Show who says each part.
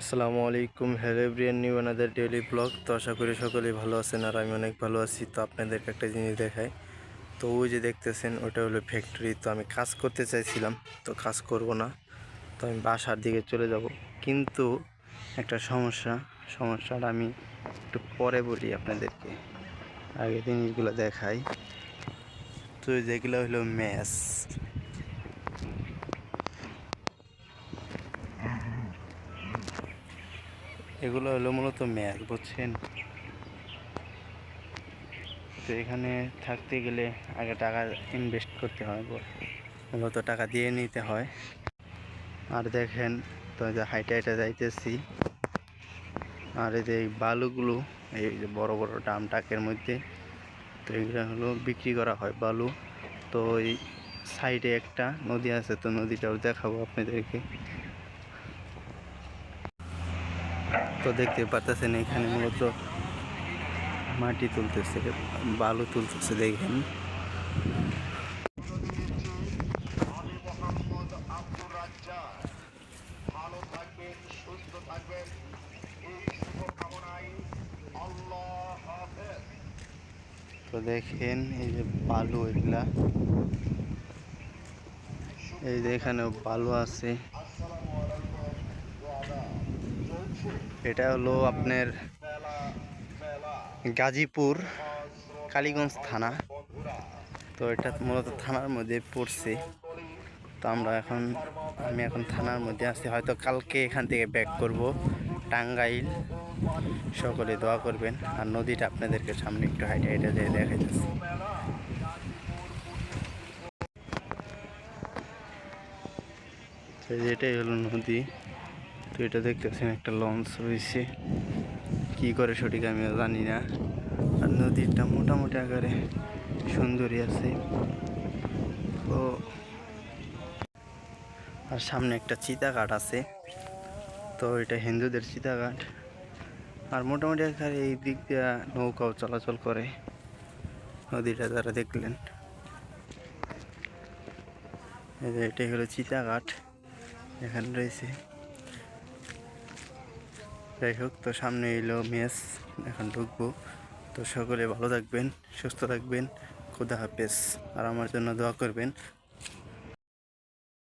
Speaker 1: আসসালামু আলাইকুম, hello everyone, new another daily blog. তো আশা করি সকলেই ভালো আছেন আর আমি অনেক ভালো আছি। তো আপনাদেরকে একটা জিনিস দেখাই। তো ওই যে দেখতেছেন ওটা হলো ফ্যাক্টরি। তো আমি কাজ করতে চাইছিলাম, তো কাজ করব না, তো আমি বাসার দিকে চলে যাব। কিন্তু একটা সমস্যাটা আমি একটু পরে বলি আপনাদেরকে, আগে জিনিসগুলো দেখাই। তো যেগুলো হলো ম্যাচ, এগুলো হলো মূলত ম্যাচ, বুঝছেন। তো এখানে থাকতে গেলে আগে টাকা ইনভেস্ট করতে হয়, মূলত টাকা দিয়ে নিতে হয়। আর দেখেন, তো যে হাইটে হাইটে যাইতেছি, আর এই যে এই বালুগুলো, এই যে বড় বড় ড্রাম ট্রাকের মধ্যে, তো এগুলো হলো বিক্রি করা হয় বালু। তো এই সাইডে একটা নদী আছে, তো নদীটাও দেখাবো আপনাদেরকে। তো দেখতে পারতেছেন এখানে মূলত মাটি তুলতেছে, বালু তুলতেছে, দেখেন। ভালো থাকবেন, সুস্থ থাকবেন, এই শুভকামনায় আল্লাহ হাফেজ। তো দেখেন এই যে বালু, এগুলা এই যে এখানে বালু আছে। এটা হলো আপনার গাজীপুর কালীগঞ্জ থানা। তো এটা মূলত থানার মধ্যে পড়ছে। তো আমি এখন থানার মধ্যে আছি, হয়তো কালকে এখান থেকে ব্যাক করব টাঙ্গাইল। সকলে দোয়া করবেন। আর নদীটা আপনাদেরকে সামনে একটু হাইটে হাইটে যেয়ে দেখাইতেছি। তো এটাই হলো নদী। তো এটা দেখতেছেন একটা লঞ্চ রয়েছে, কি করে সঠিক আমিও জানি না। আর নদীটা মোটামুটি আকারে সুন্দরই আছে। তো আর সামনে একটা চিতাঘাট আছে, তো এটা হিন্দুদের চিতাঘাট। আর মোটামুটি আকারে এই দিক দিয়ে নৌকাও চলাচল করে। নদীটা যারা দেখলেন, এটাই হলো চিতাঘাট, এখানে রয়েছে। যাই হোক, তো সামনে এলো মেস, এখন ঢুকবো। তো সকলে ভালো থাকবেন, সুস্থ থাকবেন, খুদা হাফেজ। আর আমার জন্য দোয়া করবেন।